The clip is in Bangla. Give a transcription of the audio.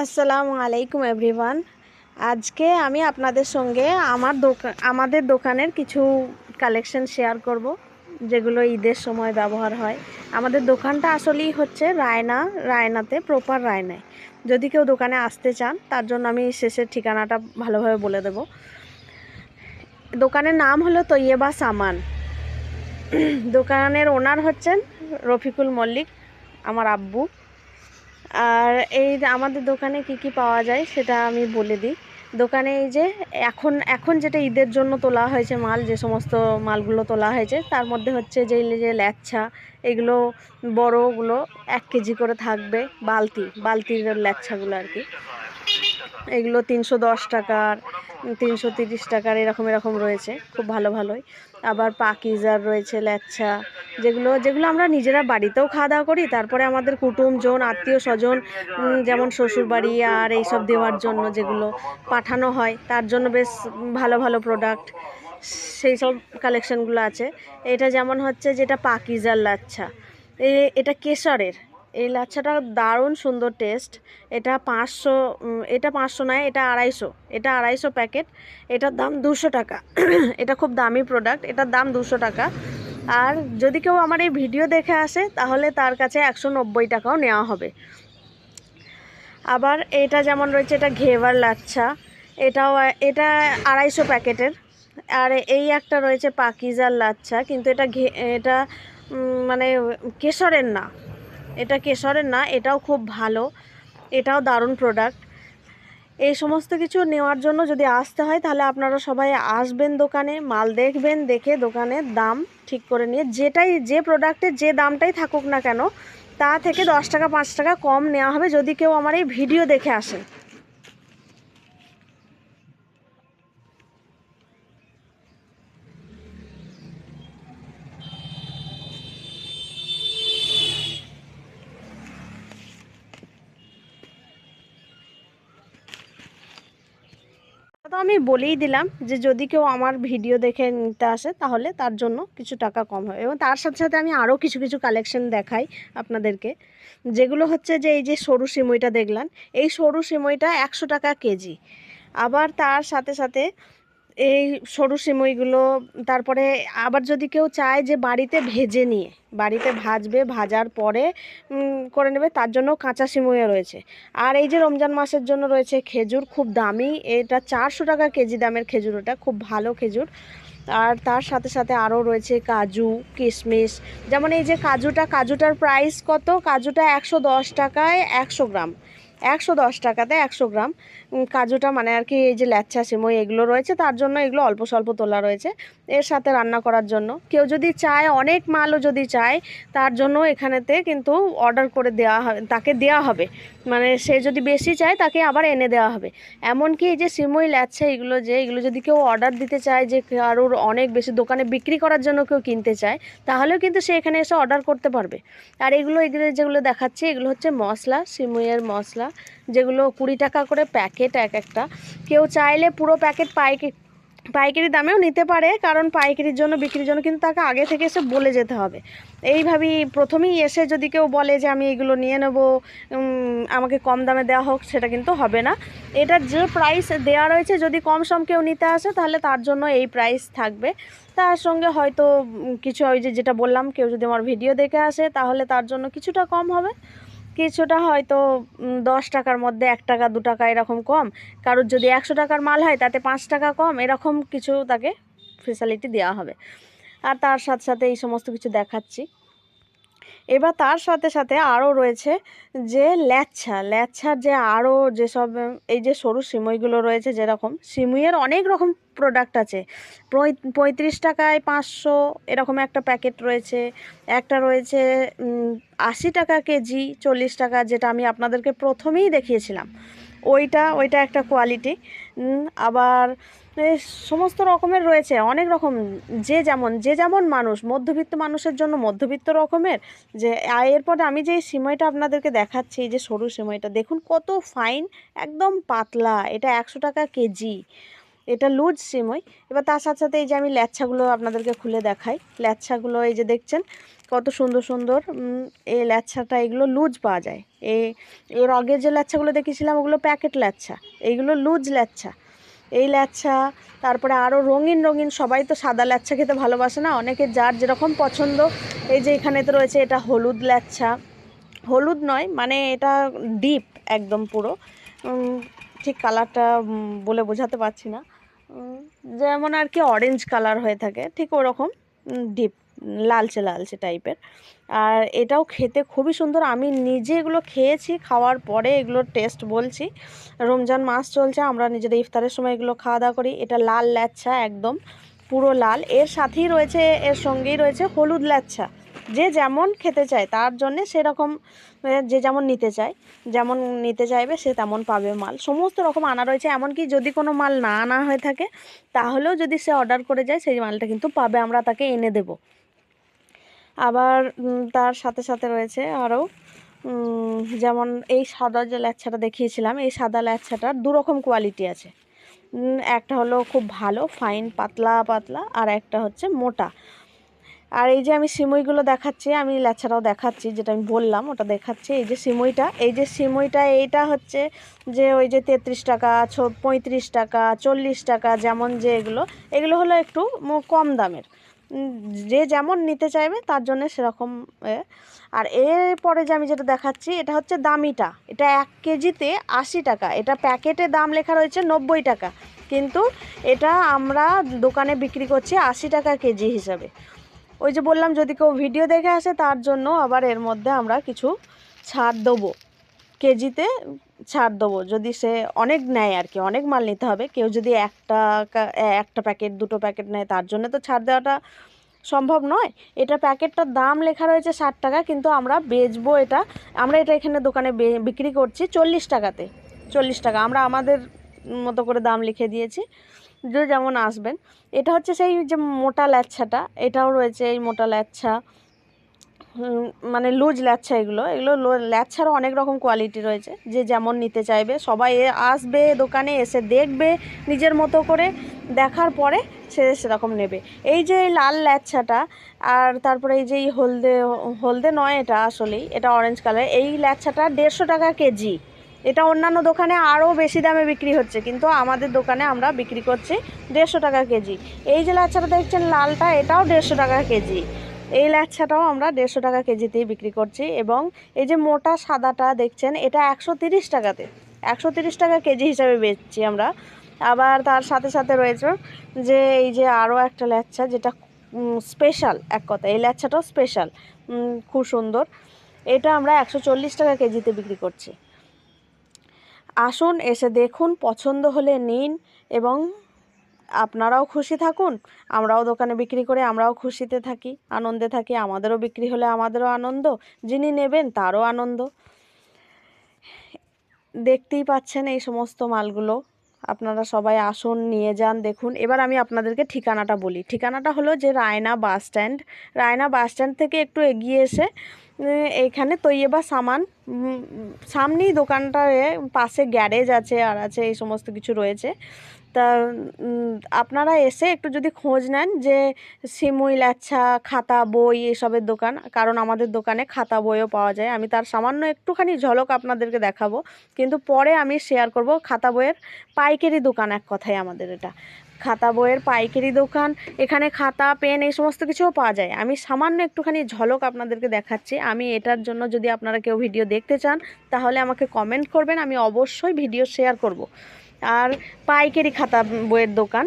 আসসালামু আলাইকুম এভরিওয়ান। আজকে আমি আপনাদের সঙ্গে আমাদের দোকানের কিছু কালেকশন শেয়ার করব, যেগুলো ঈদের সময় ব্যবহার হয়। আমাদের দোকানটা আসলেই হচ্ছে রায়নাতে, প্রপার রায়নায়। যদি কেউ দোকানে আসতে চান, তার জন্য আমি শেষের ঠিকানাটা ভালোভাবে বলে দেব। দোকানের নাম হলো তৈয়বা সামান। দোকানের ওনার হচ্ছেন রফিকুল মল্লিক, আমার আব্বু। আর এই আমাদের দোকানে কি কি পাওয়া যায় সেটা আমি বলে দিই। দোকানে এই যে এখন যেটা ঈদের জন্য তোলা হয়েছে মাল, যে সমস্ত মালগুলো তোলা হয়েছে তার মধ্যে হচ্ছে যে ল্যাচ্ছা, এগুলো বড়গুলো 1 কেজি করে থাকবে, বালতির ল্যাচ্ছাগুলো আর কি। এগুলো 310 টাকার, 330 টাকার, এরকম রয়েছে, খুব ভালোই। আবার পাকিজার রয়েছে ল্যাচ্ছা, যেগুলো আমরা নিজেরা বাড়িতেও খাওয়া দাওয়া করি, তারপরে আমাদের কুটুমজন, আত্মীয় স্বজন, যেমন শ্বশুরবাড়ি আর এইসব দেওয়ার জন্য যেগুলো পাঠানো হয়, তার জন্য বেশ ভালো প্রোডাক্ট, সেই সব কালেকশানগুলো আছে। এটা যেমন হচ্ছে যেটা পাকিজার লাচ্ছা, এটা কেশরের। এই লাচ্ছাটা দারুণ সুন্দর টেস্ট। এটা 500, এটা 500 নয়, এটা 250, এটা 250 প্যাকেট। এটার দাম 200 টাকা। এটা খুব দামি প্রোডাক্ট, এটার দাম 200 টাকা। আর যদি কেউ আমার এই ভিডিও দেখে আসে, তাহলে তার কাছে 190 টাকাও নেওয়া হবে। আবার এটা যেমন রয়েছে, এটা ঘেভার লাচ্ছা, এটা 250 প্যাকেটের। আর এই একটা রয়েছে পাকিজার লাচ্ছা, কিন্তু এটা মানে কেশরের না, এটাও খুব ভালো, এটাও দারুণ প্রোডাক্ট। এই সমস্ত কিছু নেওয়ার জন্য যদি আসতে হয়, তাহলে আপনারা সবাই আসবেন দোকানে, মাল দেখবেন, দেখে দোকানের দাম ঠিক করে নিয়ে, যে প্রোডাক্টের যে দামটাই থাকুক না কেন, তা থেকে 10 টাকা 5 টাকা কম নেওয়া হবে, যদি কেউ আমার এই ভিডিও দেখে আসেন। তো আমি বলেই দিলাম যে যদি কেউ আমার ভিডিও দেখে নিতে আসে, তাহলে তার জন্য কিছু টাকা কম হয়। এবং তার সাথে আমি আরও কিছু কালেকশন দেখাই আপনাদেরকে, যেগুলো হচ্ছে যে এই যে সরু সিমইটা দেখলেন, এই সরু সিমইটা 100 টাকা কেজি। আবার তার সাথে এই সরু সিমইগুলো, তারপরে আবার যদি কেউ চায় যে বাড়িতে ভাজবে, ভাজার পরে করে নেবে, তার জন্য কাঁচা সিমইও রয়েছে। আর এই যে রমজান মাসের জন্য রয়েছে খেজুর, খুব দামি, এটা 400 টাকা কেজি দামের খেজুর, ওটা খুব ভালো খেজুর। আর তার সাথে আরও রয়েছে কাজু, কিশমিশ। যেমন এই যে কাজুটার প্রাইস কত, কাজুটা 110 টাকায় 100 গ্রাম, 110 টাকাতে 100 গ্রাম কাজুটা, মানে আর কি। এই যে ল্যাচ্ছা সিমই এগুলো রয়েছে, তার জন্য এগুলো অল্প স্বল্প তোলা রয়েছে, এর সাথে রান্না করার জন্য। কেউ যদি চায়, অনেক মালও যদি চায়, তার জন্য এখানেতে কিন্তু অর্ডার করে তাকে দেওয়া হবে। মানে সে যদি বেশি চায়, তাকে আবার এনে দেওয়া হবে। এমনকি এই যে সিমই ল্যাচ্ছা এগুলো যদি কেউ অর্ডার দিতে চায়, যে কারোর অনেক বেশি দোকানে বিক্রি করার জন্য কেউ কিনতে চায়, তাহলেও কিন্তু সে এখানে এসে অর্ডার করতে পারবে। আর এগুলো যেগুলো দেখাচ্ছি, এগুলো হচ্ছে মশলা, সিমইয়ের মশলা, যেগুলো 20 টাকা করে প্যাকেট একটা। কেউ চাইলে পুরো প্যাকেট পাইকারি দামেও নিতে পারে, কারণ পাইকারির জন্য, বিক্রির জন্য কিন্তু তাকে আগে থেকে এসে বলে যেতে হবে। এইভাবেই প্রথমেই এসে যদি কেউ বলে যে আমি এগুলো নিয়ে নেব, আমাকে কম দামে দেওয়া হোক, সেটা কিন্তু হবে না। এটার যে প্রাইস দেওয়া রয়েছে, যদি কম সম কেউ নিতে আসে, তাহলে তার জন্য এই প্রাইস থাকবে। তার সঙ্গে হয়তো কিছু, ওই যেটা বললাম, কেউ যদি আমার ভিডিও দেখে আসে, তাহলে তার জন্য কিছুটা কম হবে, কিছুটা হয়তো 10 টাকার মধ্যে 1 টাকা 2 টাকা এরকম কম। কারোর যদি 100 টাকার মাল হয়, তাতে 5 টাকা কম, এরকম কিছু তাকে ফেসিলিটি দেওয়া হবে। আর তার সাথে এই সমস্ত কিছু দেখাচ্ছি। এবার তার সাথে আরও রয়েছে যে ল্যাচ্ছার যে আরও যেসব, এই যে সরু সিমইগুলো রয়েছে, যেরকম সিমইয়ের অনেক রকম প্রোডাক্ট আছে। 35 টাকায় 500 এরকম একটা প্যাকেট রয়েছে। একটা রয়েছে 80 টাকা কেজি, 40 টাকা, যেটা আমি আপনাদেরকে প্রথমেই দেখিয়েছিলাম, ওইটা একটা কোয়ালিটি। আবার সমস্ত রকমের রয়েছে, অনেক রকম, যে যেমন মানুষ, মধ্যবিত্ত মানুষের জন্য মধ্যবিত্ত রকমের। যে এরপরে আমি যে সিমইটা আপনাদেরকে দেখাচ্ছি, যে সরু সিমইটা দেখুন কত ফাইন, একদম পাতলা, এটা 100 টাকা কেজি। এটা লুজ সিমই। এবার তার সাথে সাথে এই যে আমি ল্যাচ্ছাগুলো আপনাদেরকে খুলে দেখাই। ল্যাচ্ছাগুলো এই যে দেখছেন কত সুন্দর সুন্দর, এই ল্যাচ্ছাটা এগুলো লুজ পাওয়া যায়। এর আগে যে ল্যাচ্ছাগুলো দেখেছিলাম ওগুলো প্যাকেট ল্যাচ্ছা, এইগুলো লুজ ল্যাচ্ছা। এই ল্যাচ্ছা, তারপরে আরও রঙিন রঙিন, সবাই তো সাদা ল্যাচ্ছা খেতে ভালোবাসে না, অনেকে যার যেরকম পছন্দ। এই যে এখানে তো রয়েছে এটা হলুদ ল্যাচ্ছা, হলুদ নয় মানে এটা ডিপ একদম পুরো, ঠিক কালারটা বলে বোঝাতে পারছি না, যেমন আর কি অরেঞ্জ কালার হয়ে থাকে ঠিক ওরকম ডিপ লালচে লালচে টাইপের। আর এটাও খেতে খুবই সুন্দর, আমি নিজে এগুলো খেয়েছি, খাওয়ার পরে এগুলোর টেস্ট বলছি। রমজান মাস চলছে, আমরা নিজেদের ইফতারের সময় এগুলো খাওয়া দাওয়া করি। এটা লাল ল্যাচ্ছা, একদম পুরো লাল। এর সাথেই রয়েছে, এর সঙ্গেই রয়েছে হলুদ ল্যাচ্ছা। যে যেমন খেতে চায় তার জন্যে সেরকম, যে যেমন নিতে চায়, যেমন নিতে চাইবে সে তেমন পাবে মাল। সমস্ত রকম আনা রয়েছে, এমনকি যদি কোনো মাল না আনা হয়ে থাকে তাহলেও যদি সে অর্ডার করে যায় সেই মালটা কিন্তু পাবে, আমরা তাকে এনে দেব। আবার তার সাথে সাথে রয়েছে আরও, যেমন এই সাদা যে ল্যাচ্ছাটা দেখিয়েছিলাম, এই সাদা ল্যাচ্ছাটার দুরকম কোয়ালিটি আছে। একটা হলো খুব ভালো ফাইন পাতলা পাতলা, আর একটা হচ্ছে মোটা। আর এই যে আমি সিমইগুলো দেখাচ্ছি, আমি ল্যাচ্ছাটাও দেখাচ্ছি, যেটা আমি বললাম ওটা দেখাচ্ছি। এই যে সিমইটা, এই যে সিমইটা, এইটা হচ্ছে যে ওই যে 33 টাকা, 35 টাকা, 40 টাকা, যেমন যে এগুলো হলো একটু কম দামের, যে যেমন নিতে চাইবে তার জন্য সেরকম। আর এরপরে যে আমি যেটা দেখাচ্ছি এটা হচ্ছে দামিটা, এটা 1 কেজিতে 80 টাকা, এটা প্যাকেটে দাম লেখা রয়েছে 90 টাকা, কিন্তু এটা আমরা দোকানে বিক্রি করছি 80 টাকা কেজি হিসাবে। ওই যে বললাম যদি কেউ ভিডিও দেখে আসে তার জন্য আবার এর মধ্যে আমরা কিছু ছাড় দেবো, কেজিতে ছাড় দেবো, যদি সে অনেক নেয় আর কি, অনেক মাল নিতে হবে। কেউ যদি একটা প্যাকেট 2টো প্যাকেট নেয় তার জন্য তো ছাড় দেওয়াটা সম্ভব নয়। এটা প্যাকেটটার দাম লেখা রয়েছে 60 টাকা, কিন্তু আমরা বেচবো এটা, আমরা এটা এখানে দোকানে বিক্রি করছি 40 টাকাতে। 40 টাকা আমরা আমাদের মতো করে দাম লিখে দিয়েছি, যে যেমন আসবেন। এটা হচ্ছে সেই যে মোটা ল্যাচ্ছাটা, এটাও রয়েছে এই মোটা ল্যাচ্ছা, মানে লুজ ল্যাচ্ছা। এগুলো ল্যাচ্ছারও অনেক রকম কোয়ালিটি রয়েছে, যে যেমন নিতে চাইবে সবাই আসবে দোকানে, এসে দেখবে নিজের মতো করে, দেখার পরে সে সেরকম নেবে। এই যে লাল ল্যাচ্ছাটা, আর তারপরে এই যে হলদে হলদে নয়, এটা আসলেই এটা অরেঞ্জ কালার, এই ল্যাচ্ছাটা 150 টাকা কেজি। এটা অন্যান্য দোকানে আরও বেশি দামে বিক্রি হচ্ছে, কিন্তু আমাদের দোকানে আমরা বিক্রি করছি 150 টাকা কেজি। এই যে ল্যাচ্ছাটা দেখছেন লালটা, এটাও 150 টাকা কেজি। এই ল্যাচ্ছাটাও আমরা 150 টাকা কেজিতেই বিক্রি করছি। এবং এই যে মোটা সাদাটা দেখছেন, এটা 130 টাকাতে, 130 টাকা কেজি হিসাবে বেচছি আমরা। আবার তার সাথে সাথে রয়েছে যে এই যে আরও একটা ল্যাচ্ছা, যেটা স্পেশাল, এক কথা এই ল্যাচ্ছাটাও স্পেশাল, খুব সুন্দর। এটা আমরা 140 টাকা কেজিতে বিক্রি করছি। আসুন, এসে দেখুন, পছন্দ হলে নিন, এবং আপনারাও খুশি থাকুন, আমরাও দোকানে বিক্রি করে আমরাও খুশিতে থাকি, আনন্দে থাকি, আমাদেরও বিক্রি হলে আমাদেরও আনন্দ, যিনি নেবেন তারও আনন্দ। দেখতেই পাচ্ছেন এই সমস্ত মালগুলো, আপনারা সবাই আসুন, নিয়ে যান, দেখুন। এবার আমি আপনাদেরকে ঠিকানাটা বলি। ঠিকানাটা হলো যে Raina bus stand, Raina bus stand থেকে একটু এগিয়ে এসে এইখানে তৈয়বা সামান, সামনেই দোকানটার পাশে গ্যারেজ আছে, আর আছে এই সমস্ত কিছু রয়েছে। তা আপনারা এসে একটু যদি খোঁজ নেন যে সিমুই ল্যাচ্ছা, খাতা বই এসবের দোকান, কারণ আমাদের দোকানে খাতা বইও পাওয়া যায়। আমি তার সামান্য একটুখানি ঝলক আপনাদেরকে দেখাবো, কিন্তু পরে আমি শেয়ার করব। খাতা বইয়ের পাইকারি দোকান, এক কথায় আমাদের এটা খাতা বইয়ের পাইকারি দোকান। এখানে খাতা পেন এই সমস্ত কিছুও পাওয়া যায়। আমি সামান্য একটুখানি ঝলক আপনাদেরকে দেখাচ্ছি। আমি এটার জন্য, যদি আপনারা কেউ ভিডিও দেখতে চান তাহলে আমাকে কমেন্ট করবেন, আমি অবশ্যই ভিডিও শেয়ার করব। আর পাইকারি খাতা বইয়ের দোকান।